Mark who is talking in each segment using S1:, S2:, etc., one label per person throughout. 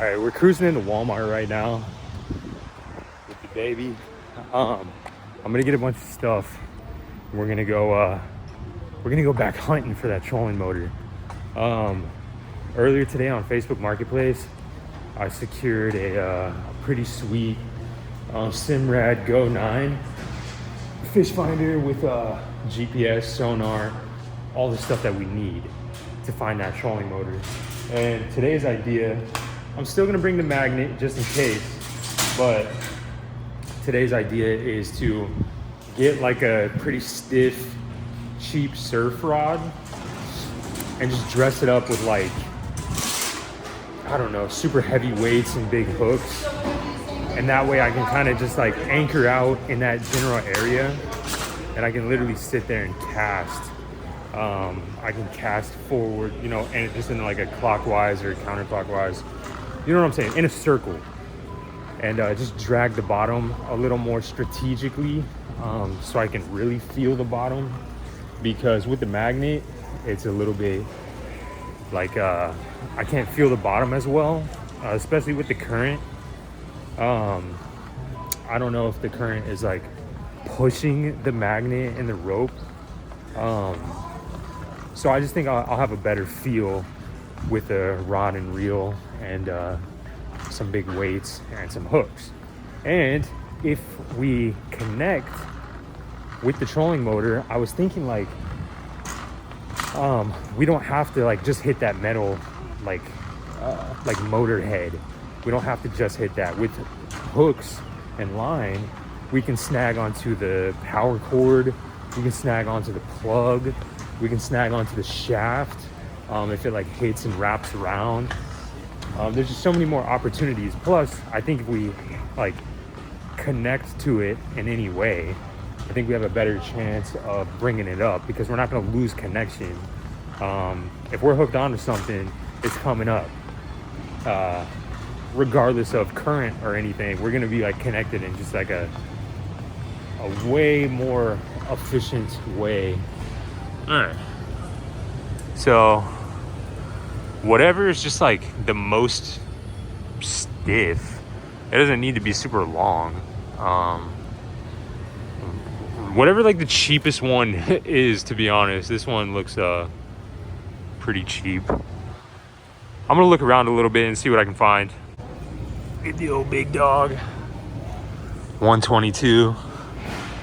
S1: right, we're cruising into Walmart right now with the baby. I'm gonna get a bunch of stuff. We're gonna go back hunting for that trolling motor. Earlier today on Facebook Marketplace, I secured a pretty sweet Simrad Go 9 fish finder with GPS, sonar, all the stuff that we need to find that trolling motor. And today's idea, I'm still gonna bring the magnet just in case, but today's idea is to get like a pretty stiff, cheap surf rod and just dress it up with like, I don't know, super heavy weights and big hooks. And that way I can kind of just like anchor out in that general area and I can literally sit there and cast. I can cast forward, you know, and just in like a clockwise or counterclockwise, you know what I'm saying, in a circle. And just drag the bottom a little more strategically so I can really feel the bottom. Because with the magnet, it's a little bit like, I can't feel the bottom as well, especially with the current. I don't know if the current is like pushing the magnet and the rope. So I just think I'll have a better feel with a rod and reel and some big weights and some hooks. And if we connect with the trolling motor, I was thinking like, we don't have to like just hit that metal like motor head. We don't have to just hit that. With hooks and line, we can snag onto the power cord, we can snag onto the plug, we can snag onto the shaft if it like hits and wraps around. There's just so many more opportunities. Plus, I think if we like connect to it in any way, I think we have a better chance of bringing it up because we're not going to lose connection. If we're hooked onto something, it's coming up. Regardless of current or anything, we're going to be like connected in just like a way more efficient way. All right. So whatever is just like the most stiff, it doesn't need to be super long. Whatever like the cheapest one is, to be honest. This one looks pretty cheap. I'm gonna look around a little bit and see what I can find. Get the old big dog. 122.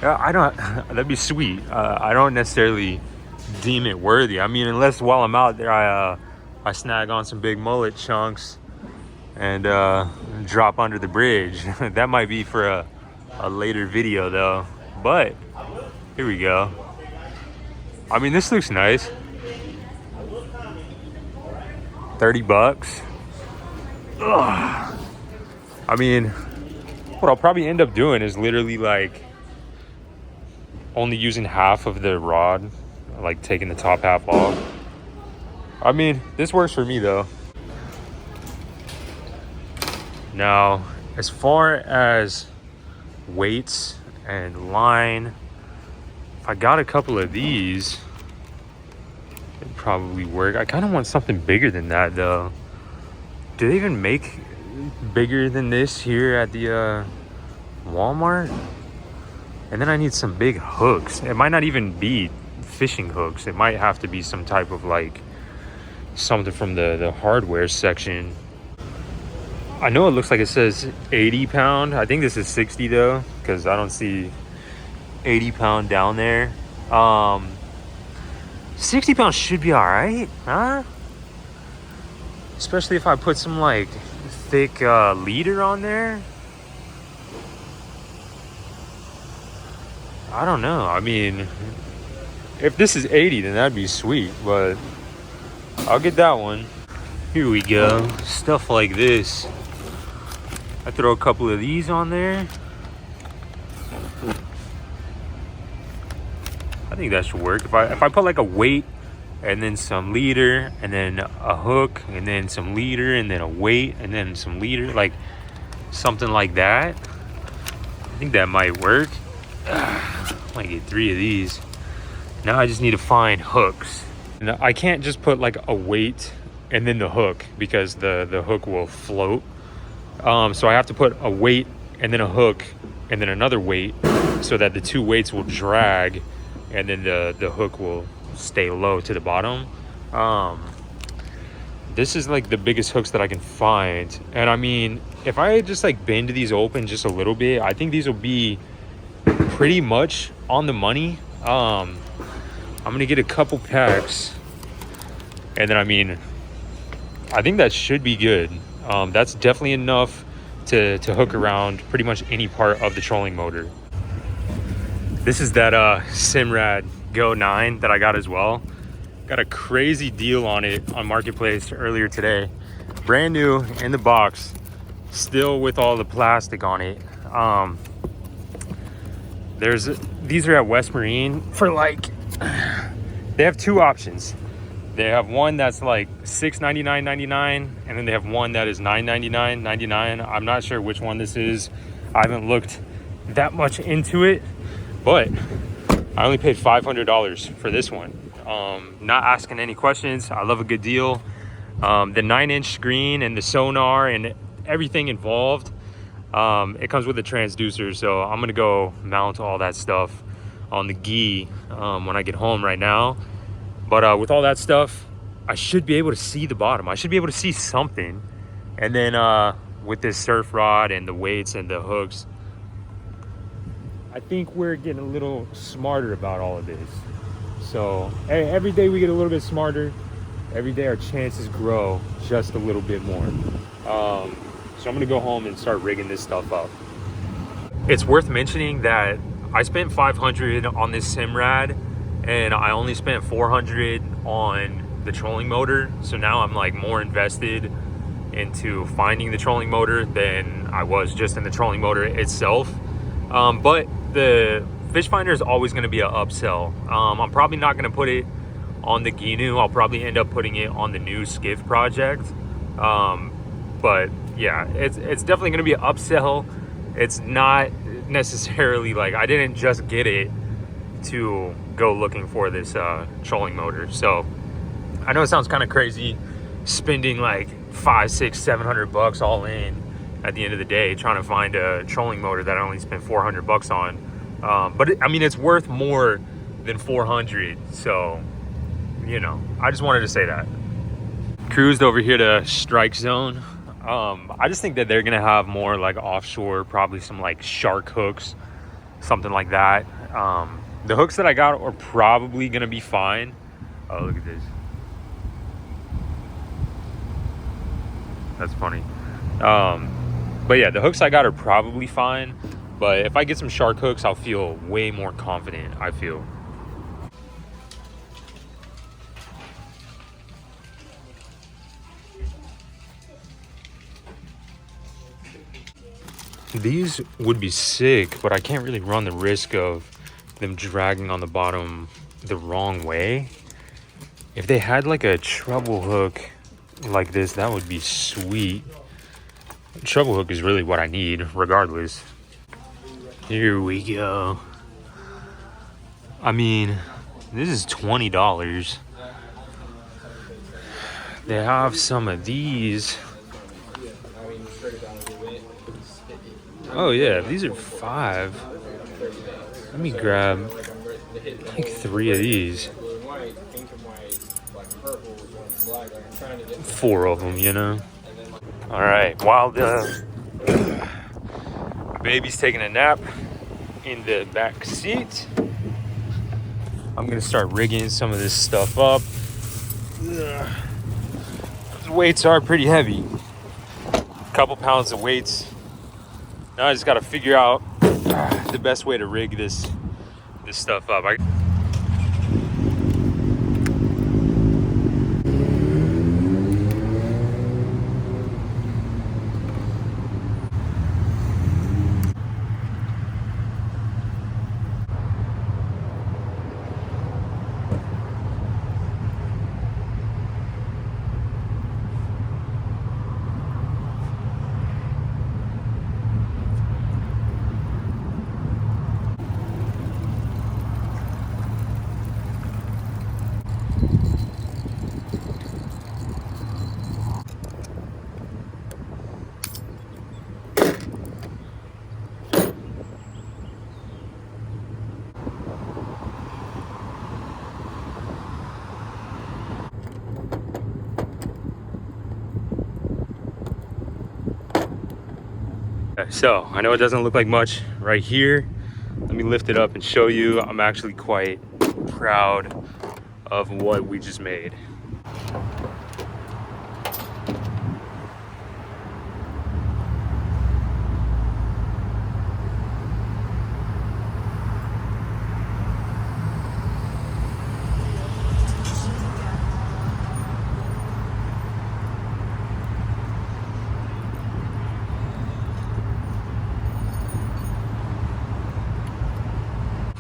S1: That'd be sweet. I don't necessarily deem it worthy. I mean, unless while I'm out there I snag on some big mullet chunks and drop under the bridge. That might be for a later video though. But here we go. I mean, this looks nice. 30 bucks. Ugh. I mean, what I'll probably end up doing is literally like only using half of the rod, like taking the top half off. I mean, this works for me though. Now, as far as weights and line, if I got a couple of these, it'd probably work. I kind of want something bigger than that though. Do they even make bigger than this here at the Walmart? And then I need some big hooks. It might not even be fishing hooks. It might have to be some type of like something from the hardware section. I know it looks like it says 80 pound. I think this is 60 though, because I don't see 80 pound down there. 60 pounds should be all right, huh? Especially if I put some like thick leader on there. I don't know. I mean, if this is 80, then that'd be sweet, but I'll get that one. Here we go. Stuff like this. I throw a couple of these on there. I think that should work. If I put like a weight and then some leader and then a hook and then some leader and then a weight and then some leader, like something like that, I think that might work. Might get 3 of these. Now I just need to find hooks. Now I can't just put like a weight and then the hook, because the hook will float. So I have to put a weight and then a hook and then another weight so that the two weights will drag and then the hook will stay low to the bottom. This is like the biggest hooks that I can find. And I mean, if I just like bend these open just a little bit, I think these will be pretty much on the money. I'm gonna get a couple packs, and then I mean, I think that should be good. That's definitely enough to hook around pretty much any part of the trolling motor. This is that Simrad Go 9 that I got as well. Got a crazy deal on it on Marketplace earlier today. Brand new in the box, still with all the plastic on it. These are at West Marine for like, they have two options. They have one that's like $6.99.99, and then they have one that is $9.99.99. I'm not sure which one this is. I haven't looked that much into it, but I only paid $500 for this one. Not asking any questions. I love a good deal. The 9-inch screen and the sonar and everything involved. It comes with a transducer, so I'm gonna go mount all that stuff on the gi when I get home right now. But with all that stuff, I should be able to see the bottom. I should be able to see something. And then with this surf rod and the weights and the hooks, I think we're getting a little smarter about all of this. So every day we get a little bit smarter. Every day our chances grow just a little bit more. So I'm gonna go home and start rigging this stuff up. It's worth mentioning that I spent $500 on this Simrad, and I only spent $400 on the trolling motor. So now I'm like more invested into finding the trolling motor than I was just in the trolling motor itself. But the fish finder is always going to be an upsell. I'm probably not going to put it on the Ginu. I'll probably end up putting it on the new Skiff project. But yeah, it's definitely going to be an upsell. It's not necessarily like I didn't just get it to go looking for this trolling motor. So I know it sounds kind of crazy spending like $500, $600, $700 all in at the end of the day trying to find a trolling motor that I only spent $400 on. But I mean, it's worth more than 400. So, you know, I just wanted to say that. Cruised over here to Strike Zone. I just think that they're gonna have more like offshore, probably some like shark hooks, something like that. The hooks that I got are probably gonna be fine. Oh, look at this. That's funny. But yeah, the hooks I got are probably fine. But if I get some shark hooks, I'll feel way more confident, I feel. These would be sick, but I can't really run the risk of them dragging on the bottom the wrong way. If they had like a treble hook like this, that would be sweet. Treble hook is really what I need regardless. Here we go. I mean, this is $20. They have some of these. Oh yeah, these are $5. Let me grab like 3 of these. 4 of them, you know. All right, while the baby's taking a nap in the back seat, I'm gonna start rigging some of this stuff up. Those weights are pretty heavy. A couple pounds of weights. Now I just gotta figure out the best way to rig this stuff up. So I know it doesn't look like much right here. Let me lift it up and show you. I'm actually quite proud of what we just made.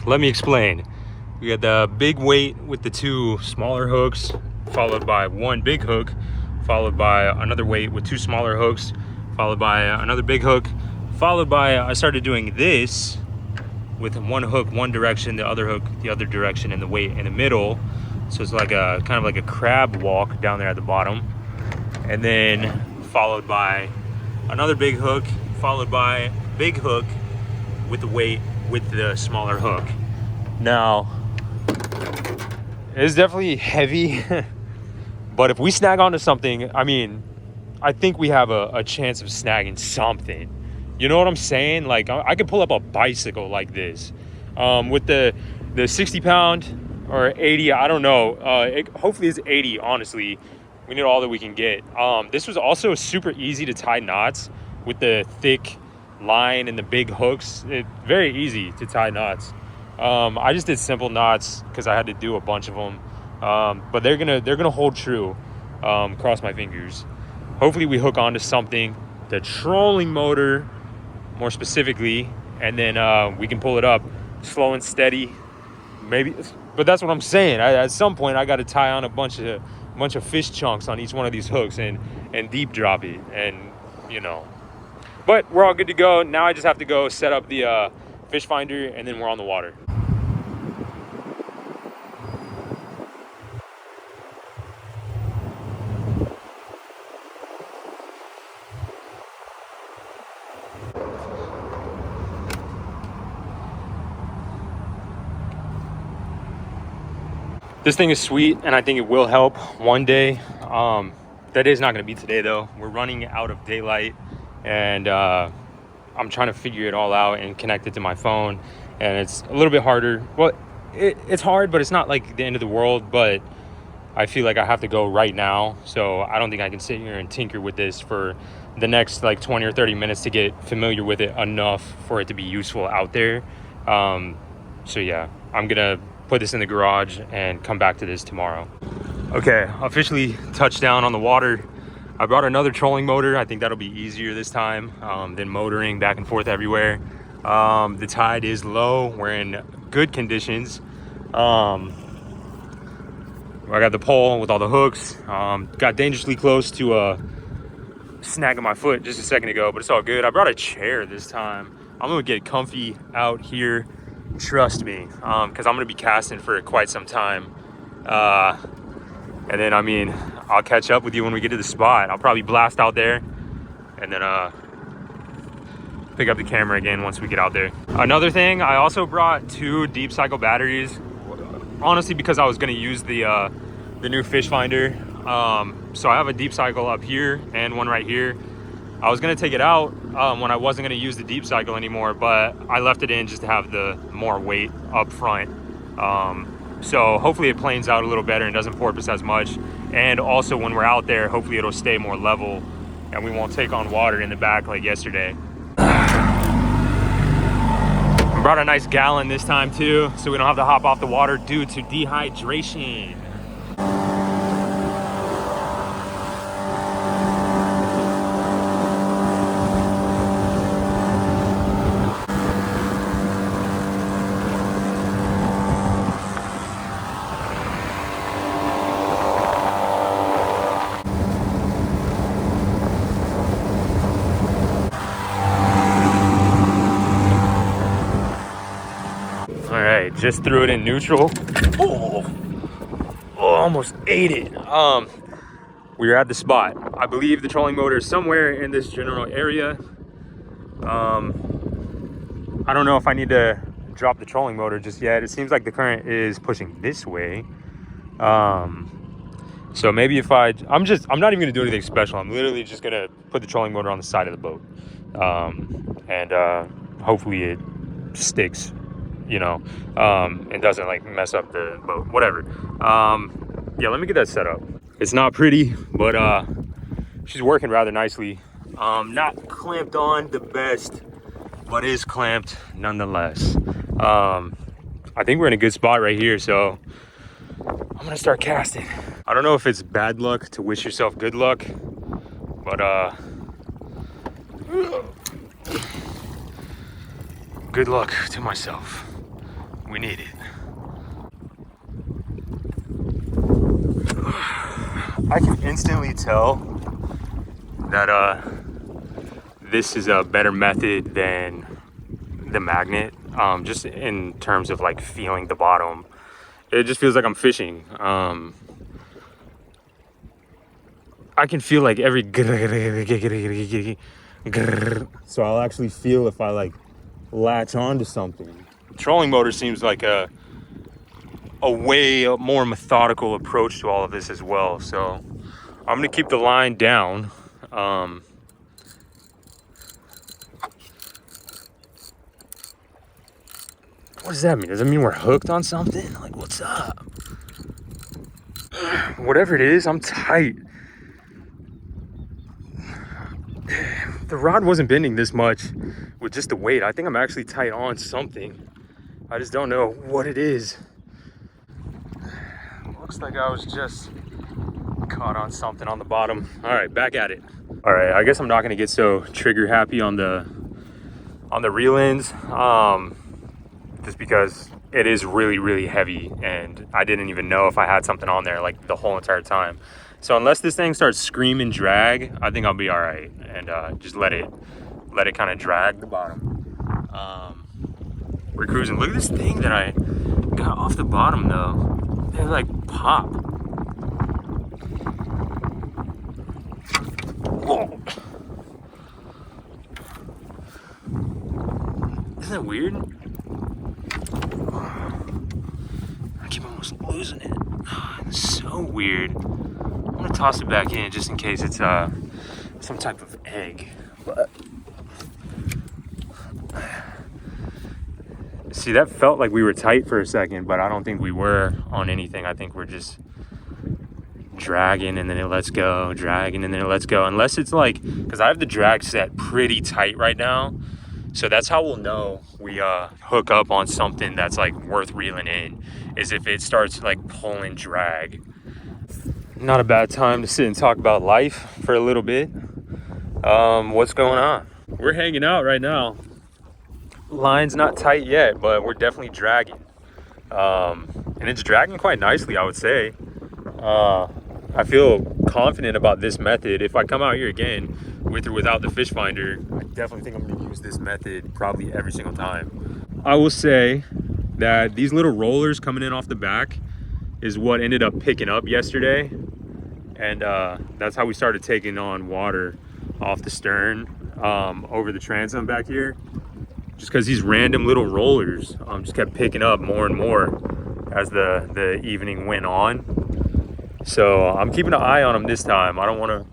S1: Let me explain. We had the big weight with the two smaller hooks, followed by one big hook, followed by another weight with two smaller hooks, followed by another big hook, followed by, I started doing this with one hook one direction, the other hook the other direction, and the weight in the middle. So it's like a kind of like a crab walk down there at the bottom. And then followed by another big hook, followed by big hook with the weight with the smaller hook. Now, it's definitely heavy, but if we snag onto something, I mean, I think we have a chance of snagging something. You know what I'm saying? Like, I could pull up a bicycle like this. With the 60 pound or 80, I don't know. Hopefully it's 80, honestly. We need all that we can get. This was also super easy to tie knots with the thick line and the big hooks. Very easy to tie knots. I just did simple knots because I had to do a bunch of them. But they're gonna hold true. Cross my fingers. Hopefully we hook onto something, the trolling motor more specifically, and then we can pull it up slow and steady. Maybe, but that's what I'm saying. At some point I got to tie on a bunch of fish chunks on each one of these hooks and deep drop it, and you know. But we're all good to go. Now I just have to go set up the fish finder, and then we're on the water. This thing is sweet, and I think it will help one day. That is not going to be today, though. We're running out of daylight, and I'm trying to figure it all out and connect it to my phone, and it's a little bit harder. Well, it's hard, but it's not like the end of the world. But I feel like I have to go right now, so I don't think I can sit here and tinker with this for the next like 20 or 30 minutes to get familiar with it enough for it to be useful out there. So yeah, I'm gonna put this in the garage and come back to this tomorrow. Okay, officially touched down on the water. I brought another trolling motor. I think that'll be easier this time than motoring back and forth everywhere. The tide is low. We're in good conditions. I got the pole with all the hooks. Got dangerously close to snagging my foot just a second ago, but it's all good. I brought a chair this time. I'm gonna get comfy out here. Trust me, because I'm gonna be casting for quite some time. And then, I mean, I'll catch up with you when we get to the spot. I'll probably blast out there and then pick up the camera again once we get out there. Another thing, I also brought 2 deep cycle batteries, honestly, because I was gonna use the new fish finder. So I have a deep cycle up here and one right here. I was gonna take it out when I wasn't gonna use the deep cycle anymore, but I left it in just to have the more weight up front. So hopefully it planes out a little better and doesn't porpoise as much. And also when we're out there, hopefully it'll stay more level and we won't take on water in the back like yesterday. I brought a nice gallon this time too, so we don't have to hop off the water due to dehydration. Just threw it in neutral. Oh, almost ate it. We are at the spot. I believe the trolling motor is somewhere in this general area. I don't know if I need to drop the trolling motor just yet. It seems like the current is pushing this way. So maybe if I'm not even gonna do anything special. I'm literally just gonna put the trolling motor on the side of the boat. And hopefully it sticks, you know, and doesn't like mess up the boat, whatever. Yeah, let me get that set up. It's not pretty, but she's working rather nicely. Not clamped on the best, but is clamped nonetheless. I think we're in a good spot right here, so I'm gonna start casting. I don't know if it's bad luck to wish yourself good luck, but good luck to myself. We need it. I can instantly tell that this is a better method than the magnet, just in terms of like feeling the bottom. It just feels like I'm fishing. I can feel like every so I'll actually feel if I like latch onto something. Trolling motor seems like a way more methodical approach to all of this as well. So I'm gonna keep the line down. What does that mean? Does that mean we're hooked on something? Like, what's up? Whatever it is, I'm tight. The rod wasn't bending this much with just the weight. I think I'm actually tight on something. I just don't know what it is. Looks like I was just caught on something on the bottom. All right, back at it. All right, I guess I'm not gonna get so trigger happy on the reel ends, just because it is really heavy, and I didn't even know if I had something on there like the whole entire time. So unless this thing starts screaming drag, I think I'll be all right, and just let it kind of drag the bottom. We're cruising. Look at this thing that I got off the bottom though. They like pop. Whoa. Isn't that weird? I keep almost losing it. It's so weird. I'm gonna toss it back in just in case it's some type of egg. But see, that felt like we were tight for a second, but I don't think we were on anything. I think we're just dragging and then it lets go, dragging and then it lets go. Unless it's like, because I have the drag set pretty tight right now. So that's how we'll know we hook up on something that's like worth reeling in, is if it starts like pulling drag. Not a bad time to sit and talk about life for a little bit. What's going on? We're hanging out right now. Line's not tight yet, but we're definitely dragging. And it's dragging quite nicely, I would say. I feel confident about this method. If I come out here again with or without the fish finder, I definitely think I'm gonna use this method probably every single time. I will say that these little rollers coming in off the back is what ended up picking up yesterday. And that's how we started taking on water off the stern over the transom back here. Just because these random little rollers just kept picking up more and more as the evening went on. So I'm keeping an eye on them this time. I don't want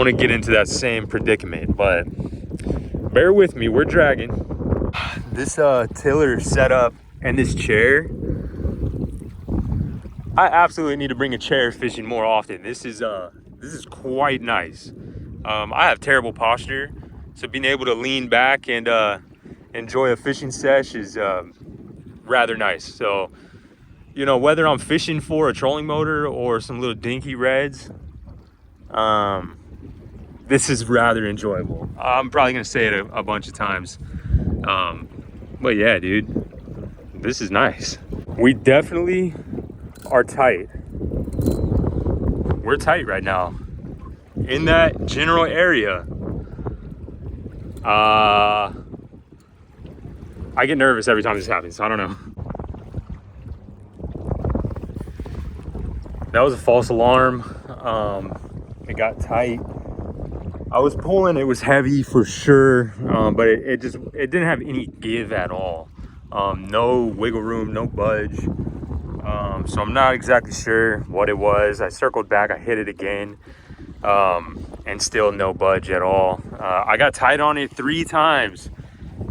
S1: to get into that same predicament, but bear with me. We're dragging. This tiller setup and this chair. I absolutely need to bring a chair fishing more often. This is quite nice. I have terrible posture, so being able to lean back and enjoy a fishing sesh is rather nice. So, you know, whether I'm fishing for a trolling motor or some little dinky reds, this is rather enjoyable. I'm probably gonna say it a bunch of times, but yeah, dude, this is nice. We definitely are tight. We're tight right now in that general area. I get nervous every time this happens, so I don't know. That was a false alarm. It got tight. I was pulling, it was heavy for sure, but it didn't have any give at all. No wiggle room, no budge. So I'm not exactly sure what it was. I circled back, I hit it again. and still no budge at all. I got tight on it 3 times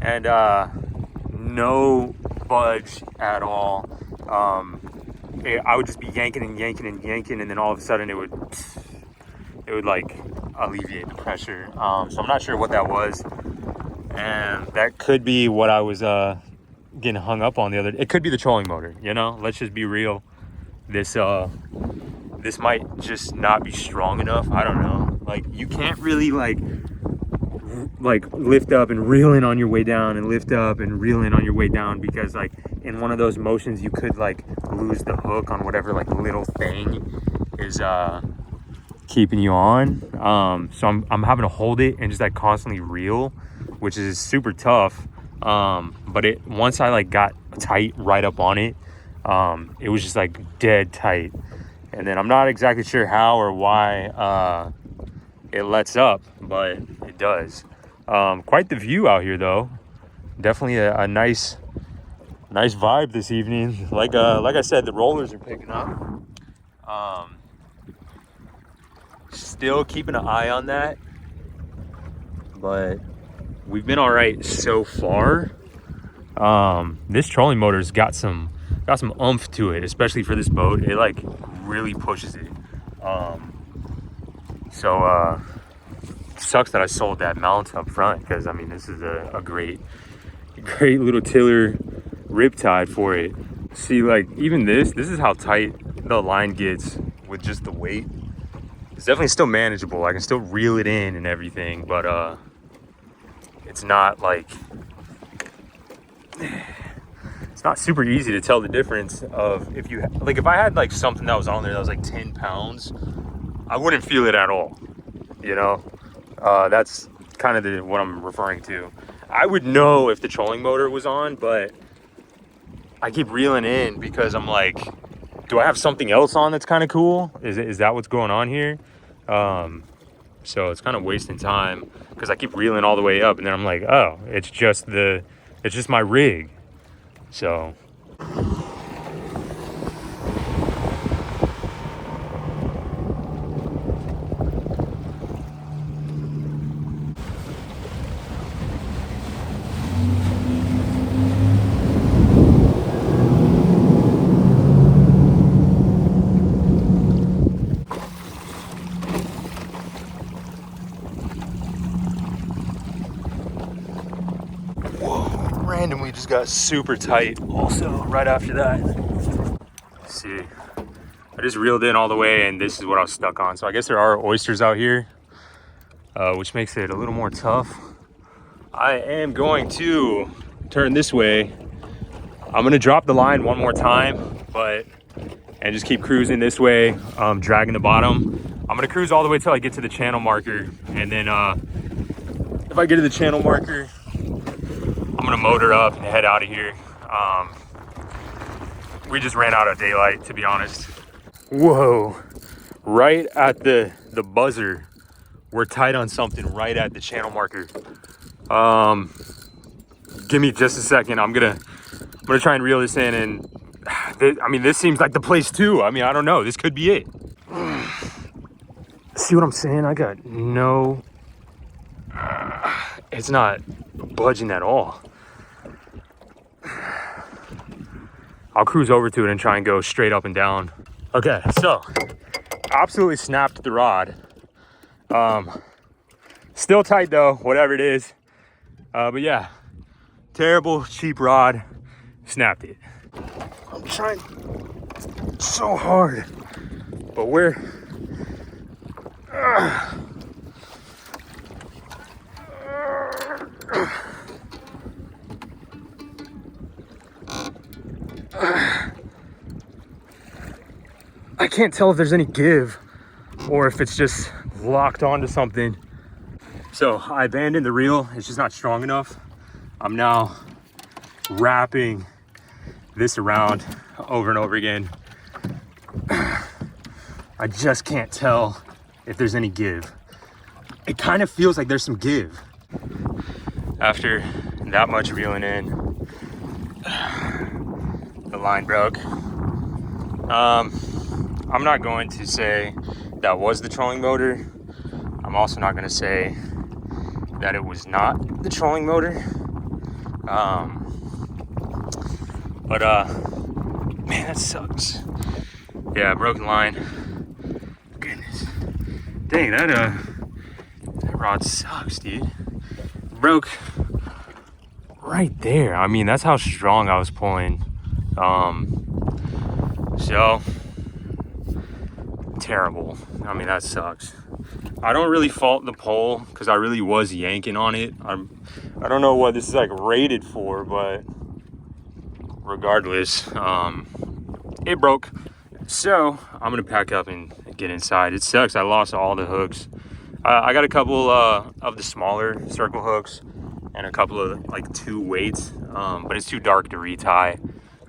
S1: and no budge at all. I would just be yanking and yanking and yanking, and then all of a sudden it would like alleviate the pressure. So I'm not sure what that was, and that could be what I was getting hung up on the other day. It could be the trolling motor, you know. Let's just be real. This might just not be strong enough. I don't know. Like, you can't really like lift up and reel in on your way down and lift up and reel in on your way down, because like in one of those motions you could like lose the hook on whatever like little thing is keeping you on. So I'm having to hold it and just like constantly reel, which is super tough. But once I like got tight right up on it, it was just like dead tight. And then I'm not exactly sure how or why it lets up, but it does. Quite the view out here though. Definitely a nice vibe this evening. Like I said, the rollers are picking up. Still keeping an eye on that, but we've been all right so far. This trolling motor's got some oomph to it, especially for this boat. It like really pushes it. So sucks that I sold that mount up front, because I mean this is a great little tiller riptide for it. See, like even this is how tight the line gets with just the weight. It's definitely still manageable. I can still reel it in and everything, but it's not like, it's not super easy to tell the difference of if I had like something that was on there that was like 10 pounds, I wouldn't feel it at all, you know. That's kind of what I'm referring to. I would know if the trolling motor was on, but I keep reeling in because I'm like, do I have something else on that's kind of cool? Is that what's going on here? So it's kind of wasting time because I keep reeling all the way up, and then I'm like, oh, it's just my rig. So randomly just got super tight also right after that. Let's see, I just reeled in all the way and this is what I was stuck on. So I guess there are oysters out here, which makes it a little more tough. I am going to turn this way. I'm gonna drop the line one more time, and just keep cruising this way, dragging the bottom. I'm gonna cruise all the way till I get to the channel marker, and then if I get to the channel marker, I'm gonna motor up and head out of here. We just ran out of daylight, to be honest. Whoa, right at the buzzer. We're tight on something right at the channel marker. Give me just a second. I'm gonna try and reel this in, and I mean, this seems like the place too. I mean, I don't know, this could be it. See what I'm saying? I got no, it's not budging at all. I'll cruise over to it and try and go straight up and down. Okay, so absolutely snapped the rod. Still tight though, whatever it is. But yeah, terrible cheap rod, snapped it. I'm trying so hard, but I can't tell if there's any give or if it's just locked onto something. So I abandoned the reel, it's just not strong enough. I'm now wrapping this around over and over again. I just can't tell if there's any give. It kind of feels like there's some give. After that much reeling in, the line broke. I'm not going to say that was the trolling motor. I'm also not gonna say that it was not the trolling motor. But man, that sucks. Yeah, broken line. Goodness. Dang, that rod sucks, dude. Broke right there. I mean, that's how strong I was pulling. So terrible. I mean, that sucks. I don't really fault the pole because I really was yanking on it. I don't know what this is like rated for, but regardless, it broke. So I'm gonna pack up and get inside. It sucks. I lost all the hooks. I got a couple of the smaller circle hooks and a couple of like 2 weights, but it's too dark to retie.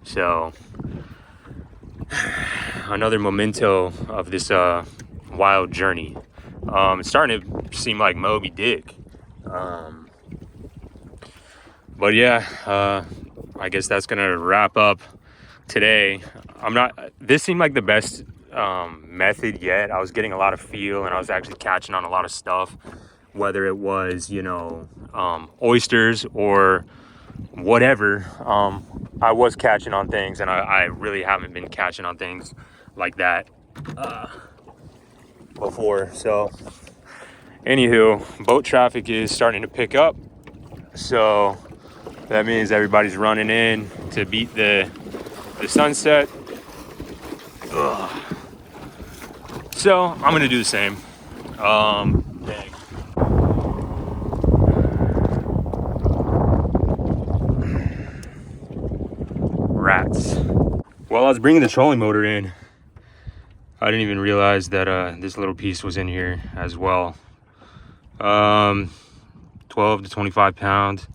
S1: So another memento of this wild journey. It's starting to seem like Moby Dick. But yeah, I guess that's gonna wrap up today. This seemed like the best method yet. I was getting a lot of feel and I was actually catching on a lot of stuff, whether it was, you know, oysters or whatever. I was catching on things, and I really haven't been catching on things like that before. So anywho, boat traffic is starting to pick up, so that means everybody's running in to beat the sunset. Ugh. So I'm gonna do the same. Dang. Rats. While I was bringing the trolling motor in, I didn't even realize that this little piece was in here as well. 12 to 25 pounds.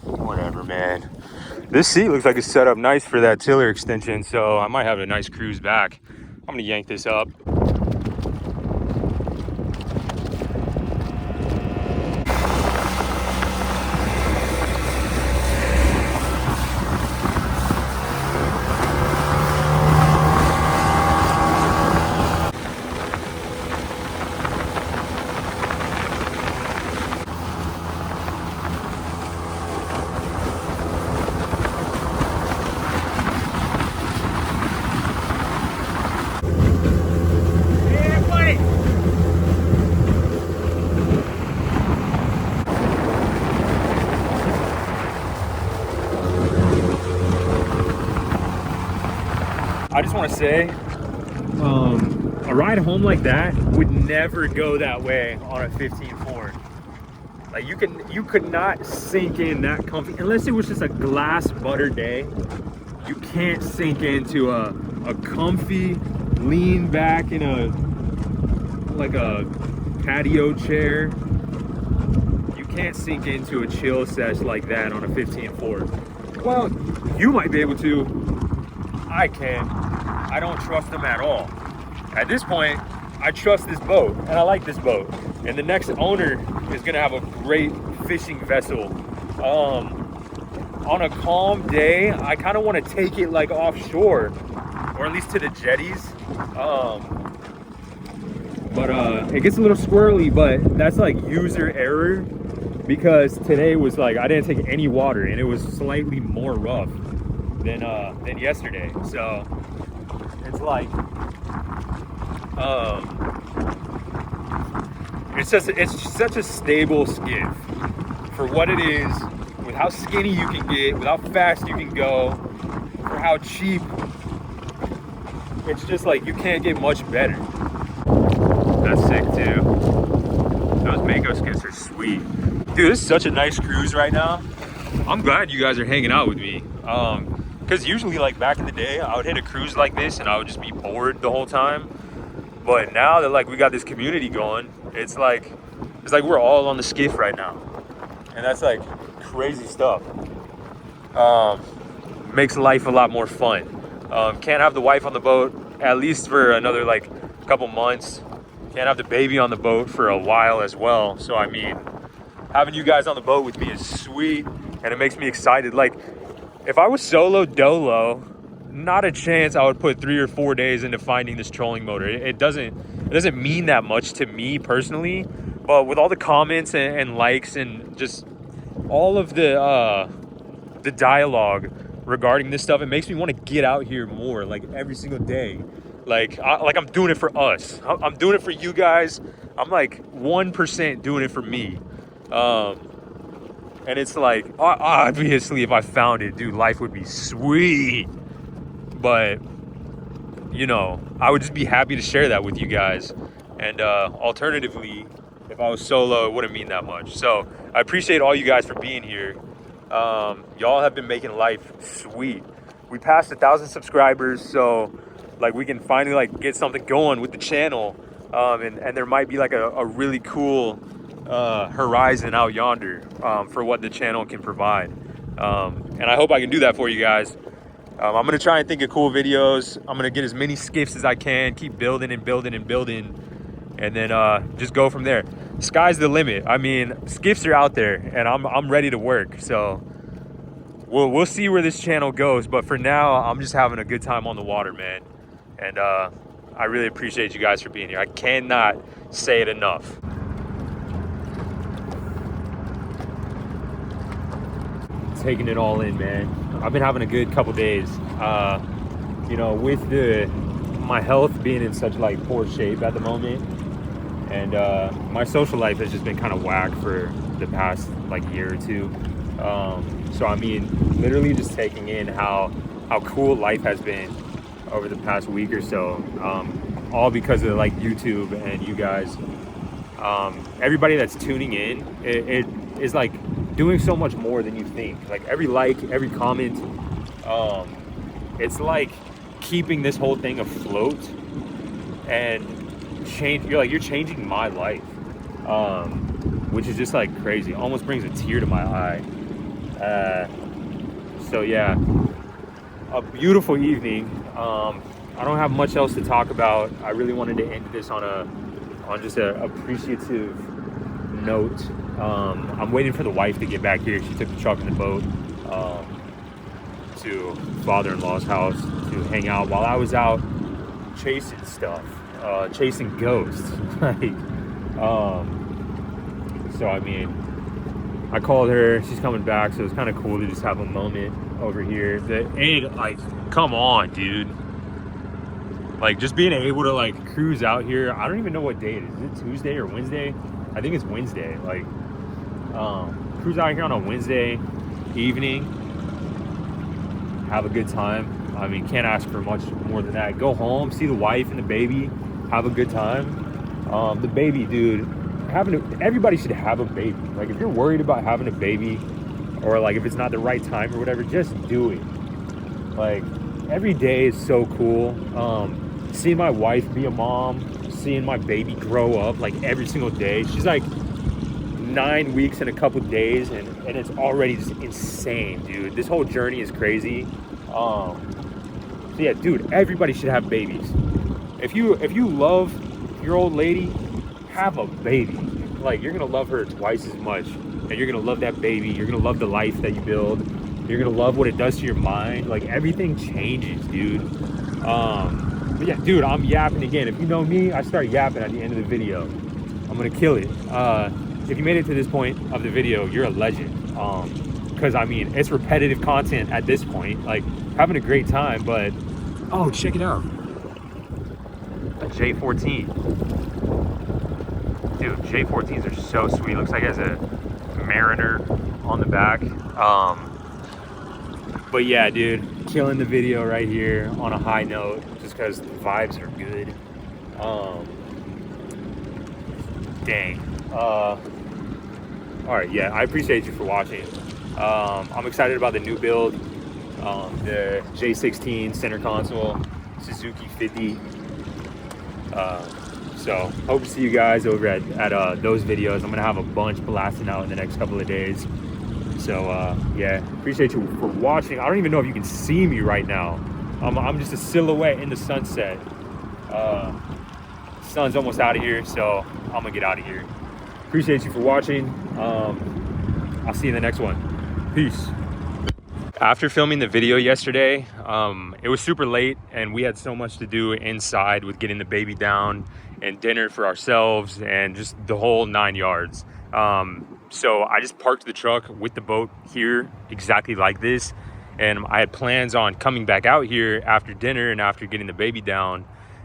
S1: Whatever, man. This seat looks like it's set up nice for that tiller extension, so I might have a nice cruise back. I'm gonna yank this up. I just want to say, a ride home like that would never go that way on a 15-4. Like you could not sink in that comfy, unless it was just a glass butter day. You can't sink into a comfy, lean back in a patio chair. You can't sink into a chill sesh like that on a 15-4. Well, you might be able to. I can't. I don't trust them at all. At this point, I trust this boat, and I like this boat. And the next owner is gonna have a great fishing vessel. On a calm day, I kind of want to take it like offshore, or at least to the jetties. But it gets a little squirrely, but that's like user error, because today was like, I didn't take any water and it was slightly more rough than yesterday. So it's like it's such a stable skiff for what it is, with how skinny you can get, with how fast you can go, for how cheap. It's just like, you can't get much better. That's sick too. Those mango skiffs are sweet. Dude, this is such a nice cruise right now. I'm glad you guys are hanging out with me. Because usually, like back in the day, I would hit a cruise like this and I would just be bored the whole time. But now that like we got this community going, it's like we're all on the skiff right now. And that's like crazy stuff. Makes life a lot more fun. Can't have the wife on the boat, at least for another like couple months. Can't have the baby on the boat for a while as well. So I mean, having you guys on the boat with me is sweet, and it makes me excited. Like, if I was solo dolo, not a chance I would put 3 or 4 days into finding this trolling motor. It doesn't it doesn't mean that much to me personally, but with all the comments and likes and just all of the dialogue regarding this stuff, it makes me want to get out here more, like every single day. Like I'm doing it for us. I'm doing it for you guys. I'm like 1% doing it for me. And it's like, obviously, if I found it, dude, life would be sweet. But, you know, I would just be happy to share that with you guys. And alternatively, if I was solo, it wouldn't mean that much. So I appreciate all you guys for being here. Y'all have been making life sweet. We passed 1,000 subscribers, so like we can finally like get something going with the channel. And there might be like a really cool horizon out yonder for what the channel can provide. And I hope I can do that for you guys. I'm gonna try and think of cool videos. I'm gonna get as many skiffs as I can, keep building and building and building, and then just go from there. Sky's the limit. I mean, skiffs are out there, and I'm ready to work. So we'll see where this channel goes. But for now, I'm just having a good time on the water, man. And I really appreciate you guys for being here. I cannot say it enough. Taking it all in, man. I've been having a good couple days. You know, with my health being in such like poor shape at the moment, and my social life has just been kind of whack for the past like year or two. So I mean, literally just taking in how cool life has been over the past week or so, all because of like YouTube and you guys. Everybody that's tuning in, it is like doing so much more than you think. Like every like, every comment, it's like keeping this whole thing afloat and you're changing my life, which is just like crazy. Almost brings a tear to my eye. So yeah, a beautiful evening. I don't have much else to talk about. I really wanted to end this on just a appreciative note. I'm waiting for the wife to get back here. She took the truck and the boat to father-in-law's house to hang out while I was out chasing stuff, chasing ghosts. Like, so I mean, I called her. She's coming back, so it's kind of cool to just have a moment over here. Like, come on, dude. Like, just being able to like cruise out here. I don't even know what day it is. Is it Tuesday or Wednesday? I think it's Wednesday. Like, cruise out here on a Wednesday evening, have a good time. I mean, can't ask for much more than that. Go home, see the wife and the baby, have a good time. The baby, dude, everybody should have a baby. Like, if you're worried about having a baby, or like if it's not the right time or whatever, just do it. Like, every day is so cool. Seeing my wife be a mom, seeing my baby grow up like every single day. She's like 9 weeks and a couple days, and it's already just insane, dude. This whole journey is crazy. So yeah, dude, everybody should have babies. If you love your old lady, have a baby. Like, you're gonna love her twice as much, and you're gonna love that baby. You're gonna love the life that you build. You're gonna love what it does to your mind. Like, everything changes, dude. But yeah, dude, I'm yapping again. If you know me, I start yapping at the end of the video. I'm gonna kill it. If you made it to this point of the video, you're a legend. Because I mean, it's repetitive content at this point. Like, having a great time, but oh, check it out. A J14. Dude, J14s are so sweet. Looks like it has a Mariner on the back. But yeah, dude, killing the video right here on a high note, just because the vibes are good. Dang. All right, yeah, I appreciate you for watching. I'm excited about the new build, the J16 center console, Suzuki 50. So hope to see you guys over at those videos. I'm gonna have a bunch blasting out in the next couple of days. So yeah, appreciate you for watching. I don't even know if you can see me right now. I'm just a silhouette in the sunset. Sun's almost out of here, so I'm gonna get out of here. Appreciate you for watching. I'll see you in the next one. Peace. After filming the video yesterday, it was super late and we had so much to do inside with getting the baby down and dinner for ourselves and just the whole 9 yards. So I just parked the truck with the boat here exactly like this. And I had plans on coming back out here after dinner and after getting the baby down.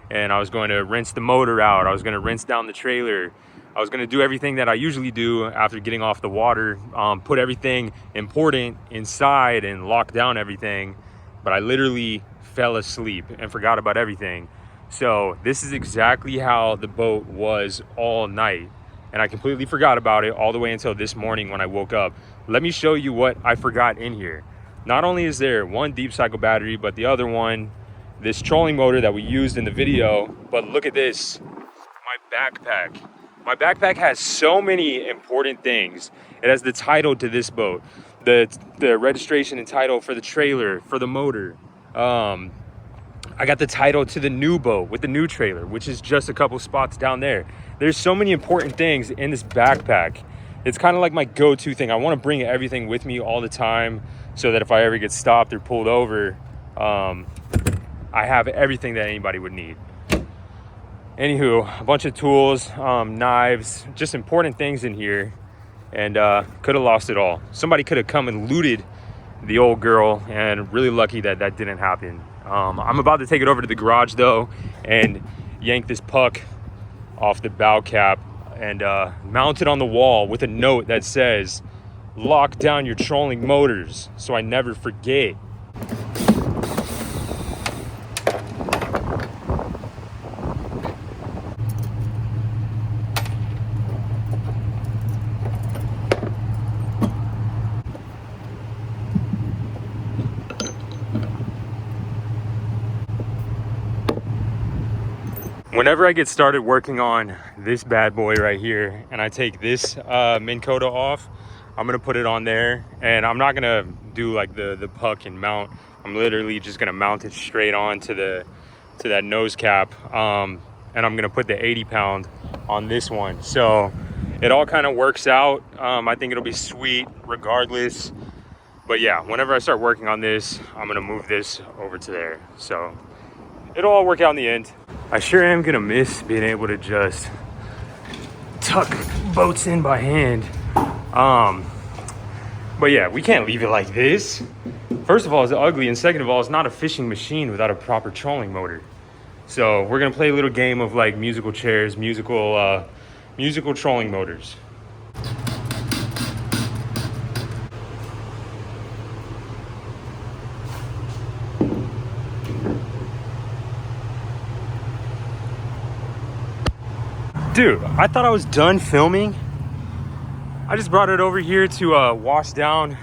S1: And I was going to rinse the motor out. I was going to rinse down the trailer. I was going to do everything that I usually do after getting off the water, put everything important inside and lock down everything. But I literally fell asleep and forgot about everything. So this is exactly how the boat was all night. And I completely forgot about it all the way until this morning when I woke up. Let me show you what I forgot in here. Not only is there one deep cycle battery, but the other one, this trolling motor that we used in the video. But look at this, my backpack. My backpack has so many important things. It has the title to this boat, the registration and title for the trailer, for the motor. I got the title to the new boat with the new trailer, which is just a couple spots down there. There's so many important things in this backpack. It's kind of like my go-to thing. I want to bring everything with me all the time so that if I ever get stopped or pulled over, I have everything that anybody would need. Anywho, a bunch of tools, knives, just important things in here, and could have lost it all. Somebody could have come and looted the old girl, and really lucky that that didn't happen. I'm about to take it over to the garage though and yank this puck off the bow cap and mount it on the wall with a note that says, "Lock down your trolling motors," so I never forget. Whenever I get started working on this bad boy right here and I take this Minn Kota off, I'm gonna put it on there, and I'm not gonna do like the puck and mount. I'm literally just gonna mount it straight on to that nose cap, and I'm gonna put the 80-pound on this one. So it all kind of works out. I think it'll be sweet regardless. But yeah, whenever I start working on this, I'm gonna move this over to there. So it'll all work out in the end. I sure am gonna miss being able to just tuck boats in by hand. But yeah, we can't leave it like this. First of all, it's ugly, and second of all, it's not a fishing machine without a proper trolling motor. So we're gonna play a little game of like musical chairs, musical trolling motors. Dude, I thought I was done filming. I just brought it over here to wash down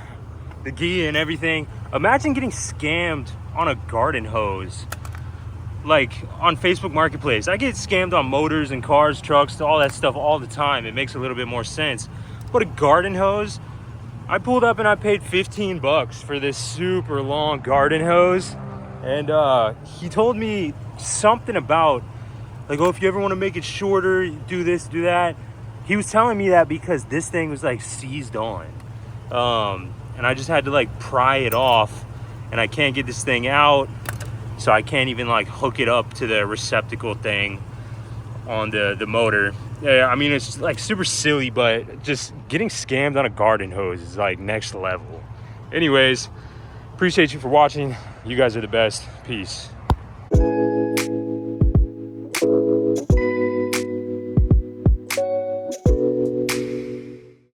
S1: the gi and everything. Imagine getting scammed on a garden hose, like on Facebook Marketplace. I get scammed on motors and cars, trucks, all that stuff all the time. It makes a little bit more sense. But a garden hose, I pulled up and I paid 15 bucks for this super long garden hose. And he told me something about, like, oh, if you ever want to make it shorter, do this, do that. He was telling me that because this thing was like seized on. And I just had to like pry it off, and I can't get this thing out. So I can't even like hook it up to the receptacle thing on the motor. Yeah, I mean, it's like super silly, but just getting scammed on a garden hose is like next level. Anyways, appreciate you for watching. You guys are the best. Peace.